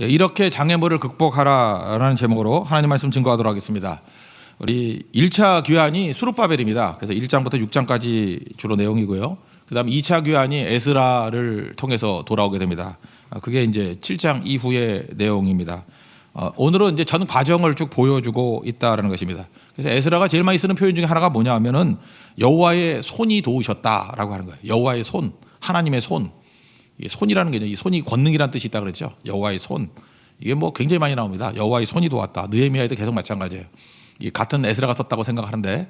예, 이렇게 장애물을 극복하라라는 제목으로 하나님 말씀 증거하도록 하겠습니다. 우리 1차 교환이 수룹바벨입니다. 그래서 1장부터 6장까지 주로 내용이고요. 그다음 2차 교환이 에스라를 통해서 돌아오게 됩니다. 그게 이제 7장 이후의 내용입니다. 오늘은 이제 전 과정을 쭉 보여주고 있다라는 것입니다. 그래서 에스라가 제일 많이 쓰는 표현 중에 하나가 뭐냐 하면은 여호와의 손이 도우셨다라고 하는 거예요. 여호와의 손, 하나님의 손. 이게 손이라는 게 이 손이 권능이라는 뜻이 있다 그랬죠. 여호와의 손. 이게 뭐 굉장히 많이 나옵니다. 여호와의 손이 도왔다. 느헤미야에도 계속 마찬가지예요. 이 같은 에스라가 썼다고 생각하는데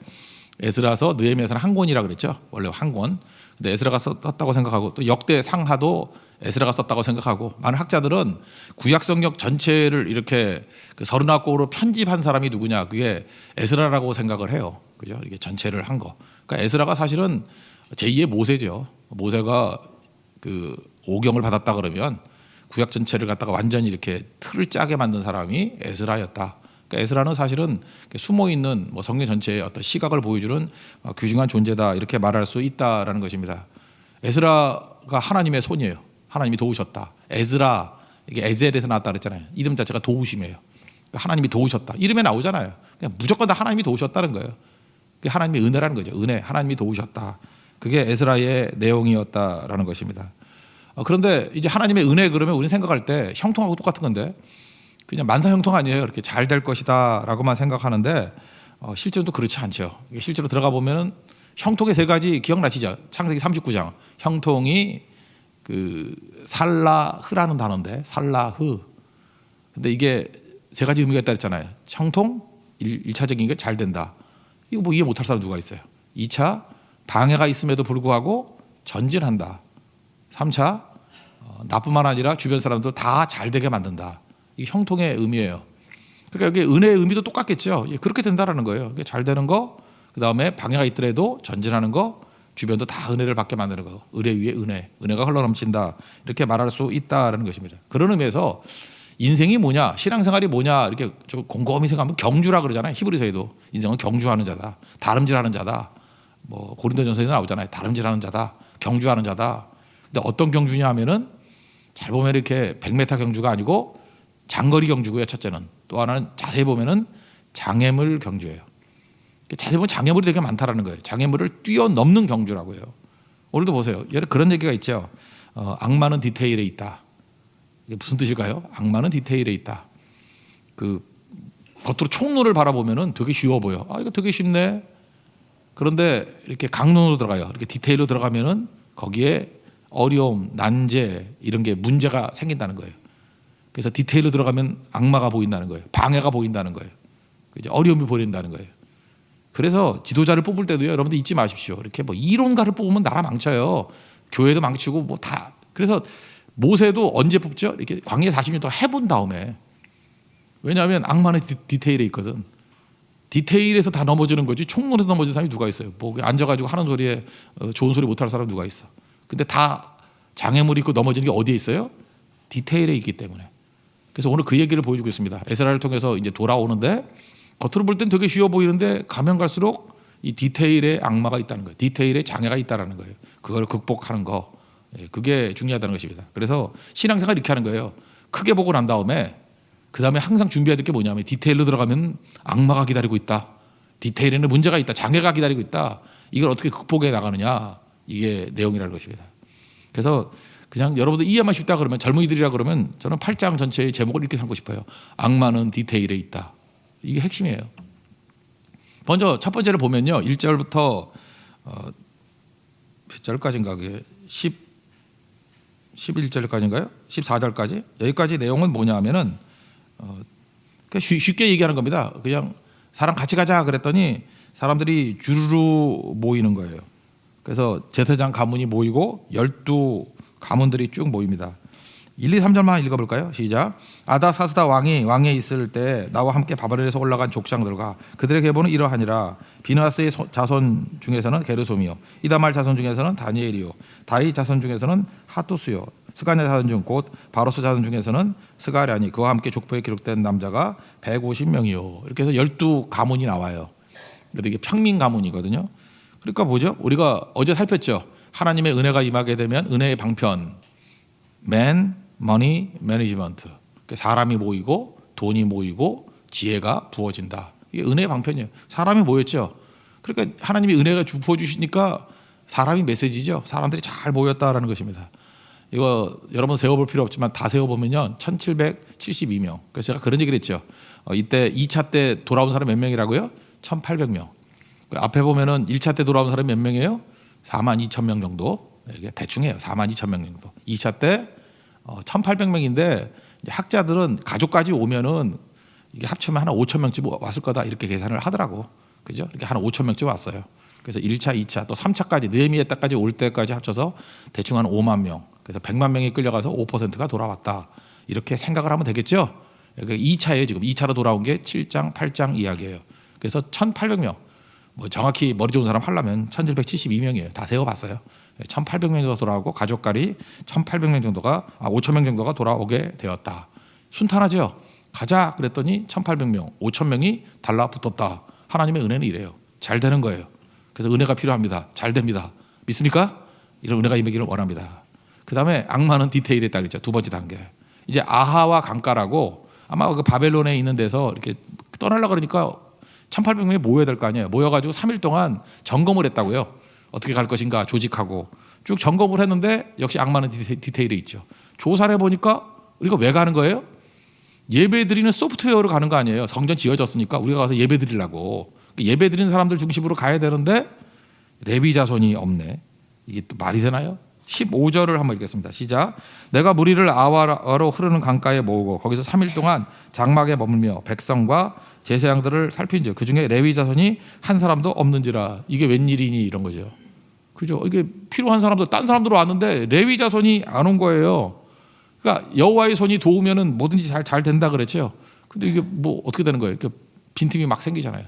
에스라서 느헤미야서는 한 권이라 그랬죠. 원래 한 권. 근데 에스라가 썼다고 생각하고 또 역대 상하도 에스라가 썼다고 생각하고 많은 학자들은 구약 성경 전체를 이렇게 그 39권으로 편집한 사람이 누구냐? 그게 에스라라고 생각을 해요. 그죠? 이게 전체를 한 거. 그러니까 에스라가 사실은 제2의 모세죠. 모세가 그 오경을 받았다 그러면 구약 전체를 갖다가 완전히 이렇게 틀을 짜게 만든 사람이 에스라였다. 그러니까 에스라는 사실은 숨어 있는 뭐 성경 전체의 어떤 시각을 보여주는 귀중한 존재다 이렇게 말할 수 있다라는 것입니다. 에스라가 하나님의 손이에요. 하나님이 도우셨다. 에스라 이게 에젤에서 나왔다 그랬잖아요. 이름 자체가 도우심이에요. 그러니까 하나님이 도우셨다. 이름에 나오잖아요. 그냥 무조건 다 하나님이 도우셨다는 거예요. 그게 하나님의 은혜라는 거죠. 은혜, 하나님이 도우셨다. 그게 에스라의 내용이었다라는 것입니다. 그런데 이제 하나님의 은혜 그러면 우리는 생각할 때 형통하고 똑같은 건데 그냥 만사형통 아니에요. 이렇게 잘 될 것이다라고만 생각하는데 실제로도 그렇지 않죠. 실제로 들어가 보면은 형통의 세 가지 기억나시죠? 창세기 39장 형통이 그 살라흐라는 단어인데 살라흐. 근데 이게 세 가지 의미가 있다 했잖아요. 형통 1차적인 게 잘 된다. 이거 뭐 이해 못할 사람 누가 있어요? 2차 방해가 있음에도 불구하고 전진한다. 3차 나뿐만 아니라 주변 사람들 다 잘 되게 만든다. 이게 형통의 의미예요. 그러니까 여기 은혜의 의미도 똑같겠죠. 그렇게 된다라는 거예요. 잘 되는 거, 그 다음에 방해가 있더라도 전진하는 거, 주변도 다 은혜를 받게 만드는 거. 은혜 위에 은혜, 은혜가 흘러넘친다. 이렇게 말할 수 있다라는 것입니다. 그런 의미에서 인생이 뭐냐, 신앙생활이 뭐냐 이렇게 좀 곰곰이 생각하면 경주라 그러잖아요. 히브리서에도 인생은 경주하는 자다, 다름질하는 자다. 뭐 고린도전서에 나오잖아요. 다름질하는 자다, 경주하는 자다. 근데 어떤 경주냐 하면은 잘 보면 이렇게 100m 경주가 아니고 장거리 경주고요. 첫째는 또 하나는 자세히 보면은 장애물 경주예요. 자세히 보면 장애물이 되게 많다라는 거예요. 장애물을 뛰어넘는 경주라고 해요. 오늘도 보세요. 예를 그런 얘기가 있죠. 악마는 디테일에 있다. 이게 무슨 뜻일까요? 악마는 디테일에 있다. 그 겉으로 총론을 바라보면은 되게 쉬워 보여. 이거 되게 쉽네. 그런데 이렇게 강론으로 들어가요. 이렇게 디테일로 들어가면은 거기에 어려움, 난제 이런 게 문제가 생긴다는 거예요. 그래서 디테일로 들어가면 악마가 보인다는 거예요. 방해가 보인다는 거예요. 이제 어려움이 보인다는 거예요. 그래서 지도자를 뽑을 때도요, 여러분들 잊지 마십시오. 이렇게 뭐 이론가를 뽑으면 나라 망쳐요. 교회도 망치고 뭐 다. 그래서 모세도 언제 뽑죠? 이렇게 광야 40년 동안 해본 다음에. 왜냐하면 악마는 디테일에 있거든. 디테일에서 다 넘어지는 거지 총론에서 넘어지는 사람이 누가 있어요? 뭐 앉아가지고 하는 소리에 좋은 소리 못할 사람 누가 있어? 근데 다 장애물이 있고 넘어지는 게 어디에 있어요? 디테일에 있기 때문에. 그래서 오늘 그 얘기를 보여주고 있습니다. 에스라를 통해서 이제 돌아오는데 겉으로 볼 땐 되게 쉬워 보이는데 가면 갈수록 이 디테일에 악마가 있다는 거예요. 디테일에 장애가 있다는 거예요. 그걸 극복하는 거. 그게 중요하다는 것입니다. 그래서 신앙생활 이렇게 하는 거예요. 크게 보고 난 다음에 그 다음에 항상 준비해야 될 게 뭐냐면 디테일로 들어가면 악마가 기다리고 있다. 디테일에는 문제가 있다. 장애가 기다리고 있다. 이걸 어떻게 극복해 나가느냐. 이게 내용이라는 것입니다. 그래서 그냥 여러분들 이해만 쉽다 그러면 젊은이들이라 그러면 저는 8장 전체의 제목을 이렇게 삼고 싶어요. 악마는 디테일에 있다. 이게 핵심이에요. 먼저 첫 번째를 보면요. 1절부터 몇 절까지인가 그게 11절까지인가요? 14절까지? 여기까지 내용은 뭐냐 하면은 쉽게 얘기하는 겁니다. 그냥 사람 같이 가자 그랬더니 사람들이 주르르 모이는 거예요. 그래서 제사장 가문이 모이고 12 가문들이 쭉 모입니다. 1, 2, 3절만 읽어볼까요? 시작. 아다사스다 왕이 왕에 있을 때 나와 함께 바벨론에서 올라간 족장들과 그들의 계보는 이러하니라. 비느하스의 자손 중에서는 게르솜이요, 이다말 자손 중에서는 다니엘이요, 다이 자손 중에서는 하투스요, 스가랴 자손 중 곧 바로스 자손 중에서는 스가랴니 그와 함께 족보에 기록된 남자가 150명이요. 이렇게 해서 12 가문이 나와요. 그래도 이게 평민 가문이거든요. 그러니까 뭐죠? 우리가 어제 살폈죠. 하나님의 은혜가 임하게 되면 은혜의 방편, Man, Money, Management. 사람이 모이고 돈이 모이고 지혜가 부어진다. 이게 은혜의 방편이에요. 사람이 모였죠. 그러니까 하나님이 은혜가 부어주시니까 사람이 메시지죠. 사람들이 잘 모였다라는 것입니다. 이거 여러분 세워볼 필요 없지만 다 세워보면요 1772명. 그래서 제가 그런 얘기를 했죠. 이때 2차 때 돌아온 사람 몇 명이라고요? 1800명. 앞에 보면은 1차 때 돌아온 사람이 몇 명이에요? 42,000명 정도. 이게 대충해요. 42,000명 정도. 2차 때 1800명인데 학자들은 가족까지 오면은 이게 합치면 한 5,000명쯤 왔을 거다 이렇게 계산을 하더라고. 그죠? 이렇게 한 5,000명쯤 왔어요. 그래서 1차, 2차 또 3차까지 느헤미야 때까지 올 때까지 합쳐서 대충 한 5만 명. 그래서 100만 명이 끌려가서 5%가 돌아왔다. 이렇게 생각을 하면 되겠죠? 2차에 지금 2차로 돌아온 게 7장, 8장 이야기예요. 그래서 1,800명. 뭐 정확히 머리 좋은 사람 하려면 1,772명이에요. 다 세워봤어요. 1,800명 정도 돌아오고 가족까지 1,800명 정도가 5,000명 정도가 돌아오게 되었다. 순탄하죠? 가자 그랬더니 1,800명, 5,000명이 달라붙었다. 하나님의 은혜는 이래요. 잘 되는 거예요. 그래서 은혜가 필요합니다. 잘 됩니다. 믿습니까? 이런 은혜가 임하기를 원합니다. 그 다음에 악마는 디테일에 있다 그랬죠. 두 번째 단계. 이제 아하와 강가라고 아마 그 바벨론에 있는 데서 이렇게 떠나려고 그러니까 1,800명이 모여야 될 거 아니에요. 모여가지고 3일 동안 점검을 했다고요. 어떻게 갈 것인가 조직하고 쭉 점검을 했는데 역시 악마는 디테일에 있죠. 조사를 해보니까 우리가 왜 가는 거예요? 예배 드리는 소프트웨어로 가는 거 아니에요. 성전 지어졌으니까 우리가 가서 예배 드리려고. 예배 드리는 사람들 중심으로 가야 되는데 레위 자손이 없네. 이게 또 말이 되나요? 15절을 한번 읽겠습니다. 시작. 내가 무리를 아와로 흐르는 강가에 모으고 거기서 3일 동안 장막에 머물며 백성과 제사장들을 살핀즉 그중에 레위 자손이 한 사람도 없는지라. 이게 웬일이니 이런 거죠. 그죠? 이게 필요한 사람도 딴 사람들 왔는데 레위 자손이 안 온 거예요. 그러니까 여호와의 손이 도우면은 뭐든지 잘 된다 그랬죠. 근데 이게 뭐 어떻게 되는 거예요? 빈틈이 막 생기잖아요.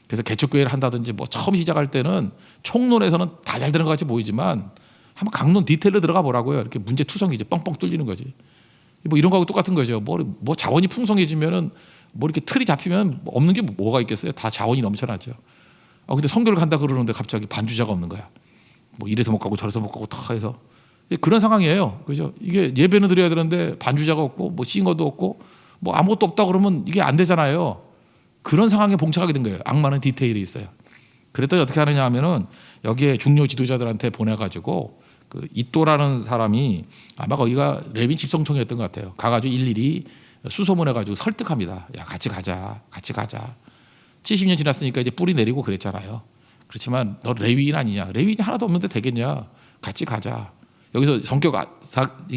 그래서 개척교회를 한다든지 뭐 처음 시작할 때는 총론에서는 다 잘 되는 것 같이 보이지만 한번 강론 디테일로 들어가 보라고요. 이렇게 문제 투성이 이제 뻥뻥 뚫리는 거지. 뭐 이런 거하고 똑같은 거죠. 뭐 자원이 풍성해지면은 뭐 이렇게 틀이 잡히면 없는 게 뭐가 있겠어요? 다 자원이 넘쳐나죠. 근데 성교를 간다 그러는데 갑자기 반주자가 없는 거야. 뭐 이래서 못 가고 저래서 못 가고 다 해서 그런 상황이에요. 그죠? 이게 예배는 드려야 되는데 반주자가 없고 뭐 싱어도 없고 뭐 아무것도 없다 그러면 이게 안 되잖아요. 그런 상황에 봉착하게 된 거예요. 악마는 디테일이 있어요. 그랬더니 어떻게 하느냐 하면은 여기에 중요 지도자들한테 보내가지고 그 이또라는 사람이 아마 거기가 레위 집성총이었던 것 같아요. 가가지고 일일이 수소문해가지고 설득합니다. 야 같이 가자, 같이 가자. 70년 지났으니까 이제 뿌리 내리고 그랬잖아요. 그렇지만 너 레위인 아니냐? 레위인이 하나도 없는데 되겠냐? 같이 가자. 여기서 성격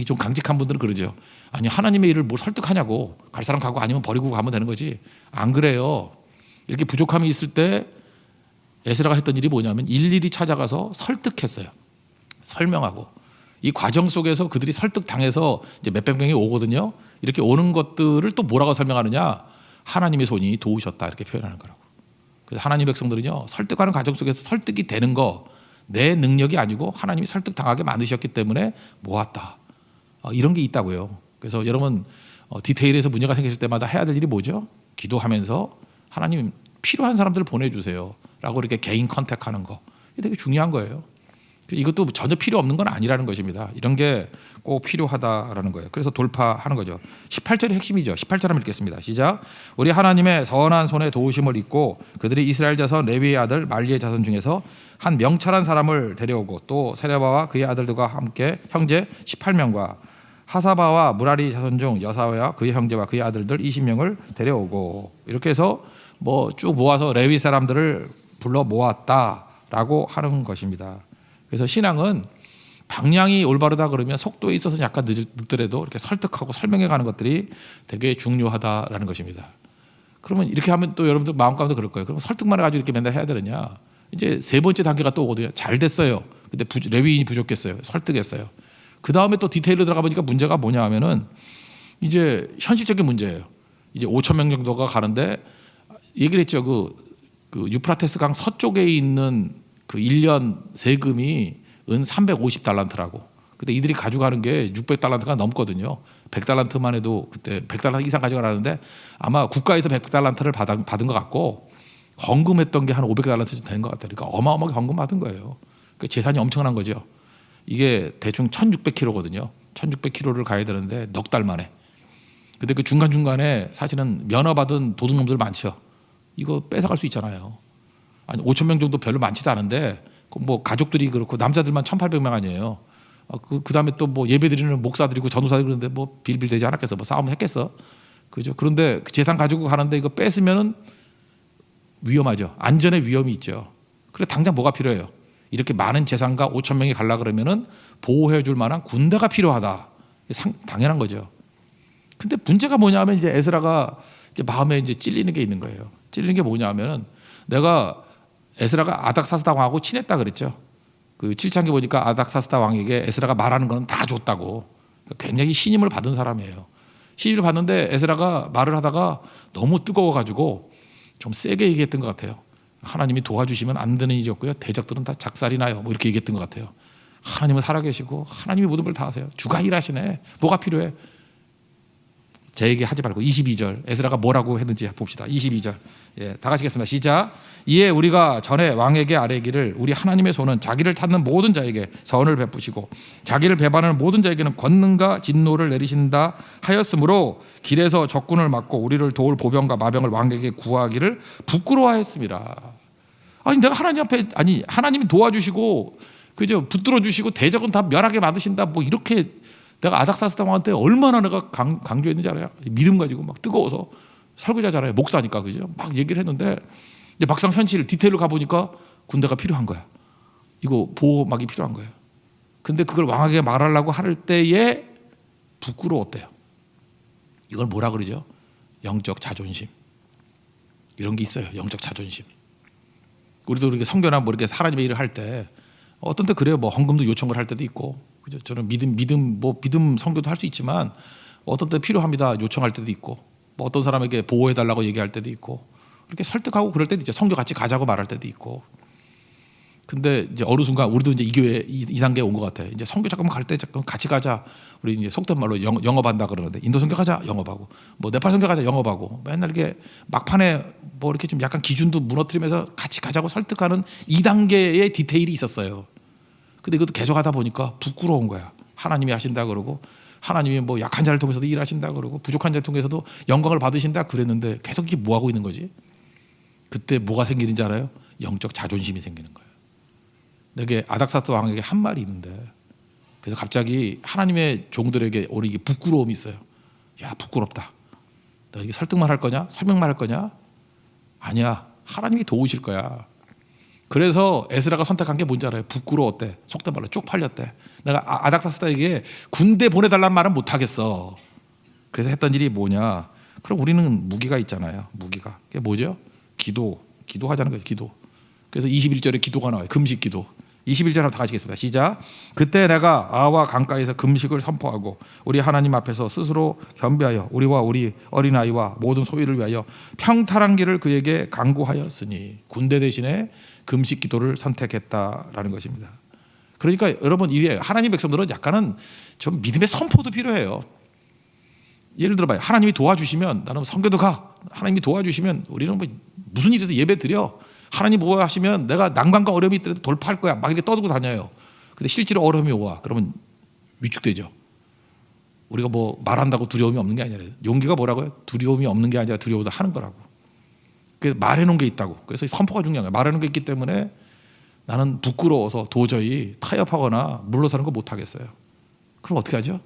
좀 강직한 분들은 그러죠. 아니 하나님의 일을 뭘 설득하냐고. 갈 사람 가고 아니면 버리고 가면 되는 거지. 안 그래요. 이렇게 부족함이 있을 때 에스라가 했던 일이 뭐냐면 일일이 찾아가서 설득했어요. 설명하고 이 과정 속에서 그들이 설득당해서 이제 몇백 명이 오거든요. 이렇게 오는 것들을 또 뭐라고 설명하느냐? 하나님의 손이 도우셨다 이렇게 표현하는 거라고. 그래서 하나님 백성들은요 설득하는 과정 속에서 설득이 되는 거 내 능력이 아니고 하나님이 설득당하게 만드셨기 때문에 모았다. 이런 게 있다고요. 그래서 여러분 디테일에서 문제가 생겼을 때마다 해야 될 일이 뭐죠? 기도하면서 하나님 필요한 사람들을 보내주세요 라고 이렇게 개인 컨택하는 거 이게 되게 중요한 거예요. 이것도 전혀 필요 없는 건 아니라는 것입니다. 이런 게 꼭 필요하다라는 거예요. 그래서 돌파하는 거죠. 18절이 핵심이죠. 18절 한번 읽겠습니다. 시작. 우리 하나님의 선한 손에 도우심을 입고 그들이 이스라엘 자손 레위의 아들 말리의 자손 중에서 한 명철한 사람을 데려오고 또 세레바와 그의 아들들과 함께 형제 18명과 하사바와 무라리 자손 중 여사와 그의 형제와 그의 아들들 20명을 데려오고 이렇게 해서 뭐 쭉 모아서 레위 사람들을 불러 모았다라고 하는 것입니다. 그래서 신앙은 방향이 올바르다 그러면 속도에 있어서 약간 늦더라도 이렇게 설득하고 설명해 가는 것들이 되게 중요하다라는 것입니다. 그러면 이렇게 하면 또 여러분들 마음 가운데 그럴 거예요. 그럼 설득만 해가지고 이렇게 맨날 해야 되느냐? 이제 세 번째 단계가 또 오거든요. 잘 됐어요. 근데 레위인이 부족했어요. 설득했어요. 그 다음에 또 디테일로 들어가 보니까 문제가 뭐냐 하면은 이제 현실적인 문제예요. 이제 5,000명 정도가 가는데 얘기를 했죠. 그 유프라테스 강 서쪽에 있는 그 1년 세금이 은 350달란트라고. 근데 이들이 가져가는 게 600달란트가 넘거든요. 100달란트만 해도 그때 100달란트 이상 가져가라는데 아마 국가에서 100달란트를 받은 것 같고 헌금했던 게 한 500달란트 된 것 같아요. 그러니까 어마어마하게 헌금 받은 거예요. 그러니까 재산이 엄청난 거죠. 이게 대충 1600km거든요. 1600km를 가야 되는데 넉 달 만에. 근데 그 중간중간에 사실은 면허받은 도둑놈들 많죠. 이거 뺏어갈 수 있잖아요. 아니 5천 명 정도 별로 많지도 않은데 뭐 가족들이 그렇고 남자들만 1,800명 아니에요. 그다음에 또 뭐 예배드리는 목사들이고 전도사들 그런데 뭐 빌빌대지 않았겠어. 뭐 싸움을 했겠어. 그죠? 그런데 그 재산 가지고 가는데 이거 뺏으면은 위험하죠. 안전에 위험이 있죠. 그래 당장 뭐가 필요해요? 이렇게 많은 재산가 5천 명이 갈라 그러면은 보호해 줄 만한 군대가 필요하다. 당연한 거죠. 근데 문제가 뭐냐면 이제 에스라가 이제 마음에 이제 찔리는 게 있는 거예요. 찔리는 게 뭐냐면은 내가 에스라가 아닥사스다 왕하고 친했다 그랬죠. 그 7장기 보니까 아닥사스다 왕에게 에스라가 말하는 건 다 줬다고. 굉장히 신임을 받은 사람이에요. 신임을 받는데 에스라가 말을 하다가 너무 뜨거워가지고 좀 세게 얘기했던 것 같아요. 하나님이 도와주시면 안 되는 일이었고요. 대적들은 다 작살이 나요. 뭐 이렇게 얘기했던 것 같아요. 하나님은 살아계시고 하나님이 모든 걸 다 하세요. 주가 일하시네. 뭐가 필요해? 제 얘기 하지 말고 22절 에스라가 뭐라고 했는지 봅시다. 22절 예, 다 같이 읽겠습니다. 시작. 이에 우리가 전에 왕에게 아뢰기를 우리 하나님의 손은 자기를 찾는 모든 자에게 선을 베푸시고 자기를 배반하는 모든 자에게는 권능과 진노를 내리신다 하였으므로 길에서 적군을 막고 우리를 도울 보병과 마병을 왕에게 구하기를 부끄러워하였습니다. 아니 내가 하나님 앞에 아니 하나님이 도와주시고 그죠 붙들어 주시고 대적은 다 멸하게 만드신다 뭐 이렇게 내가 아닥사스다 왕한테 얼마나 내가 강조했는지 알아요? 믿음 가지고 막 뜨거워서 설교자잖아요. 목사니까 그죠? 막 얘기를 했는데 이제 막상 현실 디테일로 가보니까 군대가 필요한 거야. 이거 보호막이 필요한 거예요. 근데 그걸 왕에게 말하려고 할 때에 부끄러웠대요. 이걸 뭐라 그러죠? 영적 자존심. 이런 게 있어요. 영적 자존심. 우리도 이렇게 성교나 뭐 이렇게 하나님의 일을 할 때 어떤 때 그래요. 뭐 헌금도 요청을 할 때도 있고, 그죠? 저는 믿음 성교도 할 수 있지만 어떤 때 필요합니다. 요청할 때도 있고, 뭐 어떤 사람에게 보호해 달라고 얘기할 때도 있고, 이렇게 설득하고 그럴 때도 있죠. 성교 같이 가자고 말할 때도 있고. 근데 이제 어느 순간 우리도 이제 이 교회 이 단계에 온 것 같아요. 이제 성교 잠깐만 갈 때 잠깐 같이 가자. 우리 이제 속된 말로 영업한다 그러는데 인도 성교 가자 영업하고, 뭐 네팔 성교 가자 영업하고, 맨날 이렇게 막판에 뭐 이렇게 좀 약간 기준도 무너뜨리면서 같이 가자고 설득하는 2단계의 디테일이 있었어요. 근데 이것도 계속 하다 보니까 부끄러운 거야. 하나님이 하신다 그러고, 하나님이 뭐 약한 자를 통해서도 일하신다 그러고, 부족한 자를 통해서도 영광을 받으신다 그랬는데 계속 이게 뭐 하고 있는 거지? 그때 뭐가 생기는지 알아요? 영적 자존심이 생기는 거예요. 내게 아닥사스 왕에게 한 말이 있는데, 그래서 갑자기 하나님의 종들에게 오는 이게 부끄러움이 있어요. 야, 부끄럽다. 너 이게 설득만 할 거냐? 설명만 할 거냐? 아니야. 하나님이 도우실 거야. 그래서 에스라가 선택한 게 뭔지 알아요? 부끄러웠대. 속된 말로 쪽팔렸대. 내가 아닥사스다에게 군대 보내달라는 말은 못하겠어. 그래서 했던 일이 뭐냐? 그럼 우리는 무기가 있잖아요. 무기가. 그게 뭐죠? 기도하자는 거예요. 기도. 그래서 21절에 기도가 나와요. 금식 기도. 21절 한번 다 같이 읽겠습니다. 시작. 그때 내가 아와 강가에서 금식을 선포하고 우리 하나님 앞에서 스스로 겸비하여 우리와 우리 어린아이와 모든 소유를 위하여 평탄한 길을 그에게 강구하였으니, 군대 대신에 금식 기도를 선택했다라는 것입니다. 그러니까 여러분, 이게 하나님 백성들은 약간은 좀 믿음의 선포도 필요해요. 예를 들어봐요. 하나님이 도와주시면 나는 성교도 가. 하나님이 도와주시면 우리는 뭐 무슨 일이든 예배 드려. 하나님 보호하시면 내가 난관과 어려움이 있더라도 돌파할 거야. 막 이렇게 떠들고 다녀요. 근데 실제로 어려움이 와. 그러면 위축되죠. 우리가 뭐 말한다고 두려움이 없는 게 아니라, 용기가 뭐라고요? 두려움이 없는 게 아니라 두려워도 하는 거라고. 그래서 말해놓은 게 있다고. 그래서 선포가 중요한 거예요. 말해놓은 게 있기 때문에 나는 부끄러워서 도저히 타협하거나 물러서는 거 못하겠어요. 그럼 어떻게 하죠?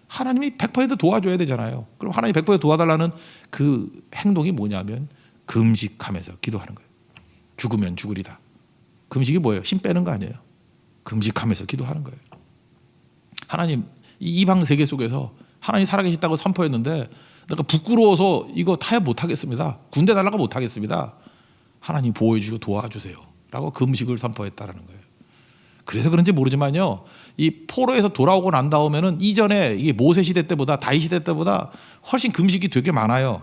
하나님이 100% 도와줘야 되잖아요. 그럼 하나님이 100% 도와달라는 그 행동이 뭐냐면 금식하면서 기도하는 거예요. 죽으면 죽으리다. 금식이 뭐예요? 힘 빼는 거 아니에요. 금식하면서 기도하는 거예요. 하나님, 이방 세계 속에서 하나님 살아계시다고 선포했는데 내가 부끄러워서 이거 타협 못하겠습니다. 군대 달라고 못하겠습니다. 하나님 보호해 주시고 도와주세요 라고 금식을 선포했다라는 거예요. 그래서 그런지 모르지만요, 이 포로에서 돌아오고 난 다음에는 이전에 이게 모세 시대 때보다 다윗 시대 때보다 훨씬 금식이 되게 많아요.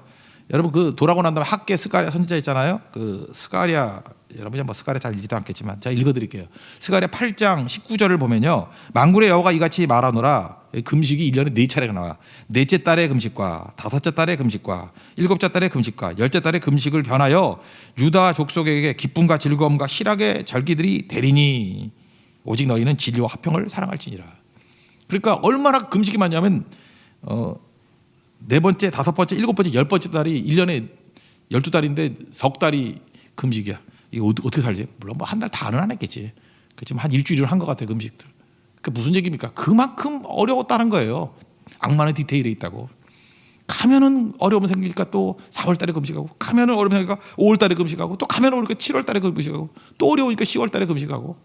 여러분, 그 돌아오고 난 다음에 학계 스가랴 선지자 있잖아요. 그 스가랴, 여러분이 뭐 스가랴 잘 읽지도 않겠지만 제가 읽어드릴게요. 스가랴 8장 19절을 보면요, 만군의 여호와가 이같이 말하노라. 금식이 1년에 4차례가 나와요. 넷째 달의 금식과 다섯째 달의 금식과 일곱째 달의 금식과 열째 달의 금식을 변하여 유다 족속에게 기쁨과 즐거움과 희락의 절기들이 되리니 오직 너희는 진리와 화평을 사랑할지니라. 그러니까 얼마나 금식이 많냐면 네 번째, 다섯 번째, 일곱 번째, 열 번째 달이 1년에 12달인데 석 달이 금식이야. 이거 어떻게 살지? 물론 뭐 한 달 다는 안 했겠지. 그렇지만 한 일주일은 한 것 같아, 금식들. 그 무슨 얘기입니까? 그만큼 어려웠다는 거예요. 악마는 디테일에 있다고. 가면은 어려움 생기니까 또 4월 달에 금식하고, 가면은 어려움 생기니까 5월 달에 금식하고, 또 가면은 어려우니까 7월 달에 금식하고, 또 어려우니까 10월 달에 금식하고.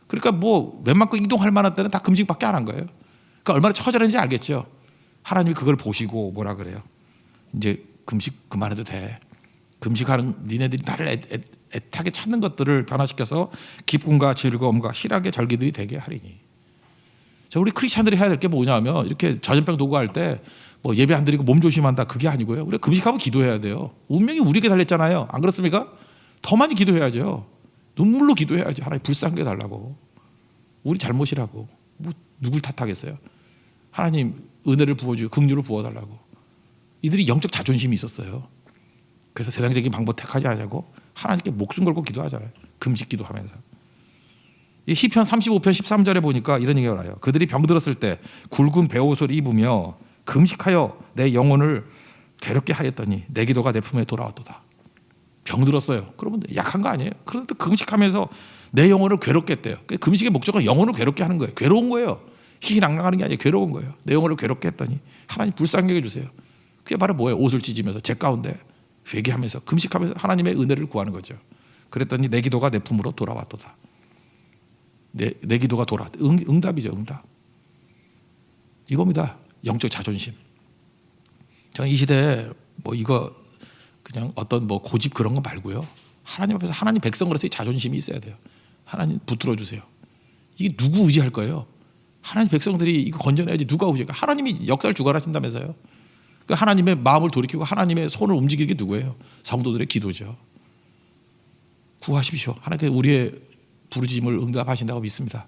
그러니까 뭐 웬만큼 이동할 만한 때는 다 금식밖에 안 한 거예요. 그러니까 얼마나 처절한지 알겠죠. 하나님이 그걸 보시고 뭐라 그래요? 이제 금식 그만해도 돼. 금식하는 니네들이 나를 애타게 찾는 것들을 변화시켜서 기쁨과 즐거움과 희락의 절기들이 되게 하리니. 자, 우리 크리스찬들이 해야 될 게 뭐냐면 이렇게 전염병 도구할 때 뭐 예배 안 드리고 몸 조심한다 그게 아니고요. 우리가 금식하면 기도해야 돼요. 운명이 우리에게 달렸잖아요. 안 그렇습니까? 더 많이 기도해야죠. 눈물로 기도해야지. 하나님 불쌍하게 해달라고. 우리 잘못이라고. 뭐 누굴 탓하겠어요. 하나님 은혜를 부어주고 긍휼을 부어달라고. 이들이 영적 자존심이 있었어요. 그래서 세상적인 방법 택하지 않냐고 하나님께 목숨 걸고 기도하잖아요. 금식 기도하면서. 이 시편 35편 13절에 보니까 이런 얘기가 나와요. 그들이 병들었을 때 굵은 베옷을 입으며 금식하여 내 영혼을 괴롭게 하였더니 내 기도가 내 품에 돌아왔도다. 병들었어요. 그러면 약한 거 아니에요? 그런데 금식하면서 내 영혼을 괴롭게 했대요. 금식의 목적은 영혼을 괴롭게 하는 거예요. 괴로운 거예요. 희희낙낙하는 게 아니라 괴로운 거예요. 내 영혼을 괴롭게 했더니 하나님 불쌍하게 해주세요. 그게 바로 뭐예요? 옷을 찢으면서 제 가운데 회개하면서 금식하면서 하나님의 은혜를 구하는 거죠. 그랬더니 내 기도가 내 품으로 돌아왔도다. 내 기도가 돌아왔다. 응답이죠. 응답. 이겁니다. 영적 자존심. 저는 이 시대에 뭐 이거 그냥 어떤 뭐 고집 그런 거 말고요. 하나님 앞에서 하나님 백성으로서의 자존심이 있어야 돼요. 하나님 붙들어 주세요. 이게 누구 의지할 거예요? 하나님 백성들이 이거 건져내야지 누가 의지할까? 하나님이 역사를 주관하신다면서요. 그러니까 하나님의 마음을 돌이키고 하나님의 손을 움직이게 누구예요? 성도들의 기도죠. 구하십시오. 하나님께 우리의 부르짖음을 응답하신다고 믿습니다.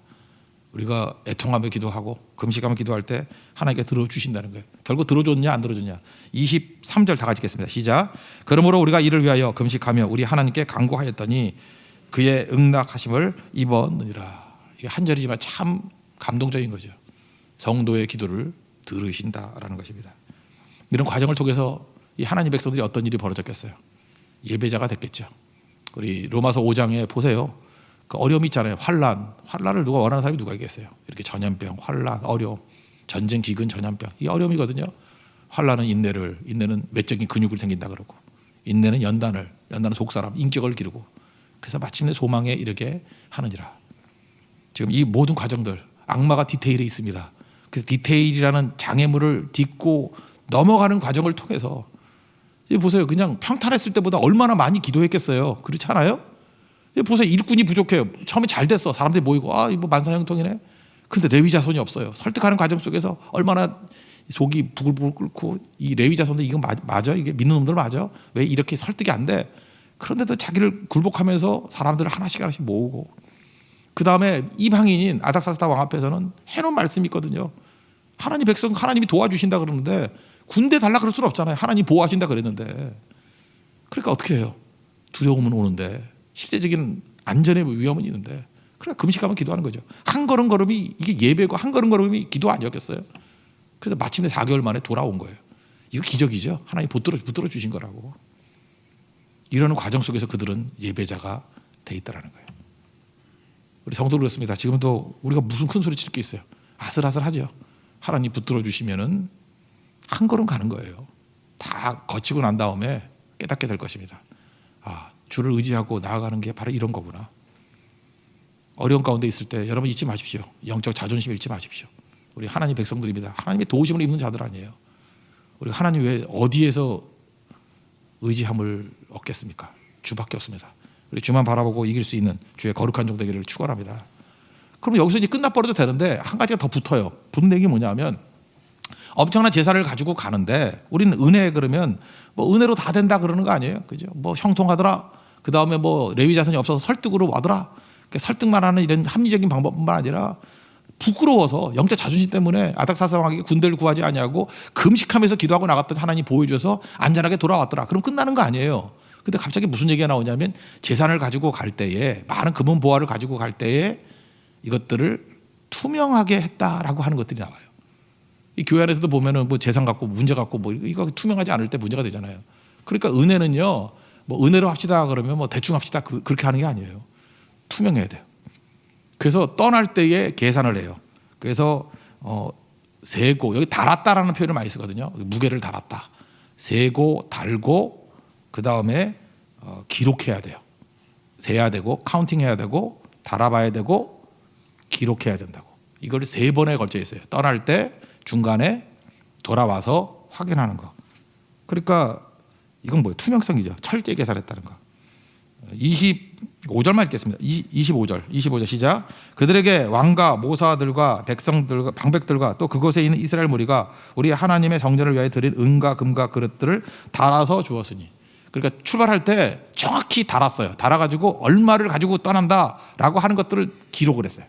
우리가 애통하며 기도하고 금식하며 기도할 때 하나님께 들어주신다는 거예요. 결국 들어줬냐 안 들어줬냐. 23절 다 같이 읽겠습니다. 시작. 그러므로 우리가 이를 위하여 금식하며 우리 하나님께 간구하였더니 그의 응답하심을 입었느니라. 이게 한 절이지만 참 감동적인 거죠. 성도의 기도를 들으신다라는 것입니다. 이런 과정을 통해서 이 하나님 백성들이 어떤 일이 벌어졌겠어요? 예배자가 됐겠죠. 우리 로마서 5장에 보세요. 그 어려움이 있잖아요. 환란을 누가 원하는 사람이 누가 있겠어요? 이렇게 전염병, 환란, 어려움, 전쟁, 기근, 전염병 이 어려움이거든요. 환란은 인내는 외적인 근육을 생긴다 그러고, 인내는 연단은 속사람, 인격을 기르고, 그래서 마침내 소망에 이르게 하느니라. 지금 이 모든 과정들 악마가 디테일에 있습니다. 그래서 디테일이라는 장애물을 딛고 넘어가는 과정을 통해서 보세요. 그냥 평탄했을 때보다 얼마나 많이 기도했겠어요. 그렇지 않아요? 보세요. 일꾼이 부족해요. 처음에 잘 됐어. 사람들이 모이고 이거 만사형통이네. 그런데 레위 자손이 없어요. 설득하는 과정 속에서 얼마나 속이 부글부글 끓고 이 레위 자손들 이거 맞아? 이게 믿는 놈들 맞아? 왜 이렇게 설득이 안 돼? 그런데도 자기를 굴복하면서 사람들을 하나씩 모으고, 그 다음에 이방인인 아닥사스다 왕 앞에서는 해놓은 말씀이 있거든요. 하나님 백성 하나님이 도와주신다 그러는데 군대 달라 그럴 수는 없잖아요. 하나님 보호하신다 그랬는데. 그러니까 어떻게 해요? 두려움은 오는데 실제적인 안전의 위험은 있는데, 그래 금식하면 기도하는 거죠. 한 걸음걸음이 이게 예배고 한 걸음걸음이 기도 아니었겠어요? 그래서 마침내 4개월 만에 돌아온 거예요. 이거 기적이죠. 하나님 붙들어 주신 거라고. 이러는 과정 속에서 그들은 예배자가 돼 있다라는 거예요. 우리 성도도 그렇습니다. 지금도 우리가 무슨 큰 소리 칠 게 있어요. 아슬아슬하죠. 하나님 붙들어 주시면은 한 걸음 가는 거예요. 다 거치고 난 다음에 깨닫게 될 것입니다. 주를 의지하고 나아가는 게 바로 이런 거구나. 어려운 가운데 있을 때 여러분 잊지 마십시오. 영적 자존심 잃지 마십시오. 우리 하나님 백성들입니다. 하나님의 도우심을 입는 자들 아니에요. 우리가 하나님 외에 어디에서 의지함을 얻겠습니까? 주밖에 없습니다. 우리 주만 바라보고 이길 수 있는 주의 거룩한 종 되기를 축원합니다. 그럼 여기서 이제 끝나버려도 되는데 한 가지가 더 붙어요. 붙는 얘기 뭐냐면, 엄청난 제사를 가지고 가는데 우리는 은혜 그러면 뭐 은혜로 다 된다 그러는 거 아니에요? 그죠? 뭐 형통하더라. 그 다음에 뭐 레위 자손이 없어서 설득으로 와더라. 설득만 하는 이런 합리적인 방법뿐만 아니라 부끄러워서 영적 자존심 때문에 아닥사스왕에게 군대를 구하지 아니하고 금식하면서 기도하고 나갔더니 하나님 보여줘서 안전하게 돌아왔더라. 그럼 끝나는 거 아니에요. 근데 갑자기 무슨 얘기가 나오냐면, 재산을 가지고 갈 때에, 많은 금은 보화를 가지고 갈 때에 이것들을 투명하게 했다라고 하는 것들이 나와요. 이 교회 안에서도 보면은 뭐 재산 갖고 문제 갖고 뭐 이거 투명하지 않을 때 문제가 되잖아요. 그러니까 은혜는요, 뭐 은혜로 합시다 그러면 뭐 대충 합시다 그렇게 하는 게 아니에요. 투명해야 돼요. 그래서 떠날 때에 계산을 해요. 그래서 세고, 여기 달았다라는 표현을 많이 쓰거든요. 무게를 달았다. 세고 달고 그 다음에 기록해야 돼요. 세야 되고 카운팅해야 되고 달아봐야 되고 기록해야 된다고. 이걸 3번에 걸쳐 있어요. 떠날 때, 중간에, 돌아와서 확인하는 거. 그러니까 이건 뭐예요? 투명성이죠. 철저히 계산했다는 거. 25절만 읽겠습니다. 25절 시작. 그들에게 왕과 모사들과 백성들과 방백들과 또 그곳에 있는 이스라엘 무리가 우리 하나님의 성전을 위하여 드린 은과 금과 그릇들을 달아서 주었으니. 그러니까 출발할 때 정확히 달았어요. 달아가지고 얼마를 가지고 떠난다라고 하는 것들을 기록을 했어요.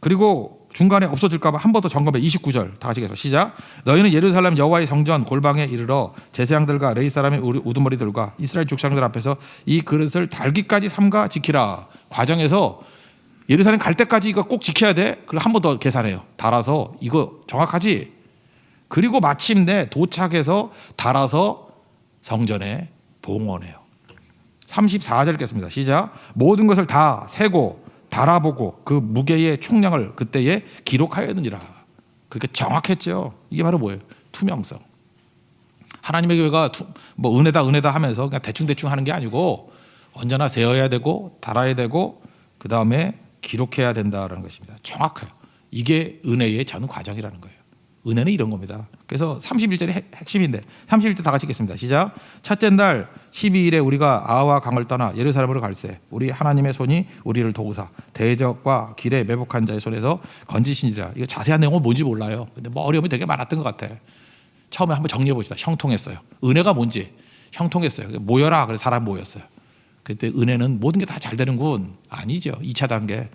그리고 중간에 없어질까 봐 한 번 더 점검해. 29절 다 같이 계속 시작. 너희는 예루살렘 여호와의 성전 골방에 이르러 제사장들과 레위 사람의 우두머리들과 이스라엘 족장들 앞에서 이 그릇을 달기까지 삼가 지키라. 과정에서 예루살렘 갈 때까지 이거 꼭 지켜야 돼. 그리고 한 번 더 계산해요. 달아서 이거 정확하지. 그리고 마침내 도착해서 달아서 성전에 봉헌해요. 34절 읽겠습니다. 시작. 모든 것을 다 세고 달아보고 그 무게의 총량을 그때에 기록하였느니라. 그러니까 정확했죠. 이게 바로 뭐예요? 투명성. 하나님의 교회가 뭐 은혜다 하면서 그냥 대충 하는 게 아니고 언제나 세어야 되고 달아야 되고 그 다음에 기록해야 된다는 것입니다. 정확해요. 이게 은혜의 전 과정이라는 거예요. 은혜는 이런 겁니다. 그래서 31절이 핵심인데 31절 다 같이 읽겠습니다. 시작. 첫째 날 12일에 우리가 아와 강을 떠나 예루살렘으로 갈새 우리 하나님의 손이 우리를 도우사 대적과 길에 매복한 자의 손에서 건지신지라. 이거 자세한 내용은 뭔지 몰라요. 근데 뭐 어려움이 되게 많았던 것 같아. 처음에 한번 정리해 봅시다. 형통했어요. 은혜가 뭔지 형통했어요. 모여라. 그래서 사람 모였어요. 그때 은혜는 모든 게 다 잘 되는군. 아니죠. 2차 단계.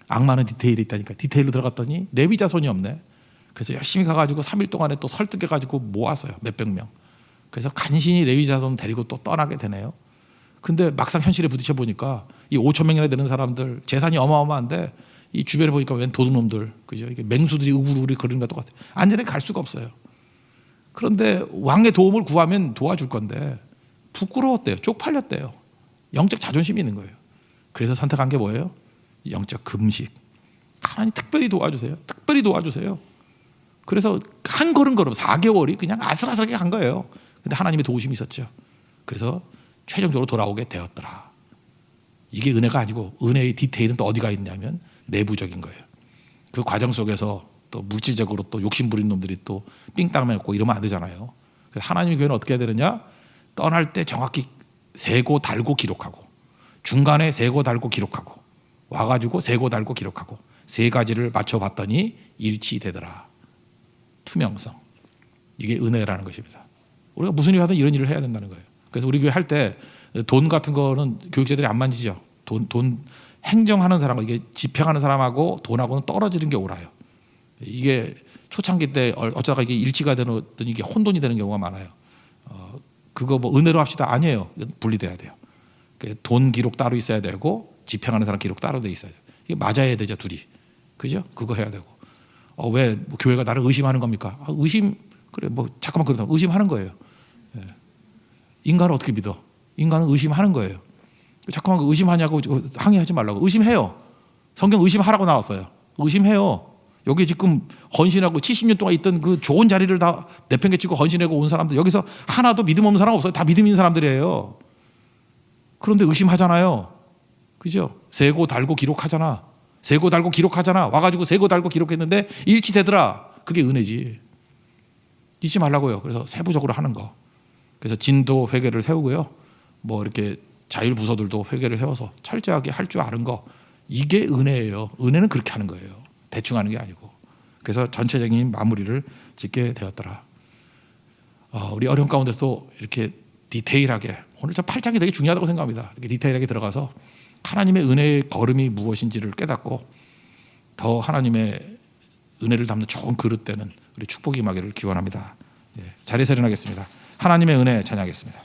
악마는 디테일이 있다니까. 디테일로 들어갔더니 레위 자손이 없네. 그래서 열심히 가가지고 3일 동안에 또 설득해가지고 모았어요. 몇백 명. 그래서 간신히 레위 자손 데리고 또 떠나게 되네요. 근데 막상 현실에 부딪혀 보니까 이 5천 명이나 되는 사람들 재산이 어마어마한데 이 주변에 보니까 웬 도둑놈들, 그죠? 이게 맹수들이 우글우글 거리는 것 똑같아요. 안전하게 갈 수가 없어요. 그런데 왕의 도움을 구하면 도와줄 건데 부끄러웠대요. 쪽팔렸대요. 영적 자존심이 있는 거예요. 그래서 선택한 게 뭐예요? 영적 금식. 하나님 특별히 도와주세요. 특별히 도와주세요. 그래서 한 걸음 4개월이 그냥 아슬아슬하게 간 거예요. 근데 하나님의 도우심이 있었죠. 그래서 최종적으로 돌아오게 되었더라. 이게 은혜가 아니고 은혜의 디테일은 또 어디가 있냐면 내부적인 거예요. 그 과정 속에서 또 물질적으로 또 욕심 부린 놈들이 또 삥땅 맞고 이러면 안 되잖아요. 그래서 하나님의 교회는 어떻게 해야 되느냐? 떠날 때 정확히 세고 달고 기록하고 중간에 세고 달고 기록하고 와가지고 세고 달고 기록하고 3가지를 맞춰봤더니 일치되더라. 투명성. 이게 은혜라는 것입니다. 우리가 무슨 일을 하든 이런 일을 해야 된다는 거예요. 그래서 우리 교회 할 때 돈 같은 거는 교육자들이 안 만지죠. 돈 행정하는 사람과 이게 집행하는 사람하고 돈하고는 떨어지는 게 옳아요. 이게 초창기 때 어쩌다가 이게 일치가 되더니 이게 혼돈이 되는 경우가 많아요. 그거 뭐 은혜로 합시다. 아니에요. 분리돼야 돼요. 돈 기록 따로 있어야 되고 집행하는 사람 기록 따로 돼 있어야 돼요. 이게 맞아야 되죠, 둘이. 그죠? 그거 해야 되고. 왜 교회가 나를 의심하는 겁니까? 의심 그래 뭐 잠깐만 그러다 의심하는 거예요. 예. 인간을 어떻게 믿어? 인간은 의심하는 거예요. 잠깐만 의심하냐고 항의하지 말라고. 의심해요. 성경 의심하라고 나왔어요. 의심해요. 여기 지금 헌신하고 70년 동안 있던 그 좋은 자리를 다 내팽개치고 헌신하고 온 사람들 여기서 하나도 믿음 없는 사람 없어요. 다 믿음 있는 사람들이에요. 그런데 의심하잖아요. 그죠? 세고 달고 기록하잖아. 세고 달고 기록하잖아. 와가지고 세고 달고 기록했는데 일치되더라. 그게 은혜지. 잊지 말라고요. 그래서 세부적으로 하는 거. 그래서 진도 회계를 세우고요. 뭐 이렇게 자율 부서들도 회계를 세워서 철저하게 할 줄 아는 거. 이게 은혜예요. 은혜는 그렇게 하는 거예요. 대충 하는 게 아니고. 그래서 전체적인 마무리를 짓게 되었더라. 우리 어려운 가운데서도 이렇게 디테일하게 오늘 저 8장이 되게 중요하다고 생각합니다. 이렇게 디테일하게 들어가서 하나님의 은혜의 걸음이 무엇인지를 깨닫고 더 하나님의 은혜를 담는 좋은 그릇 되는 우리 축복이 임하기를 기원합니다. 자리에서 일어나겠습니다. 하나님의 은혜 찬양하겠습니다.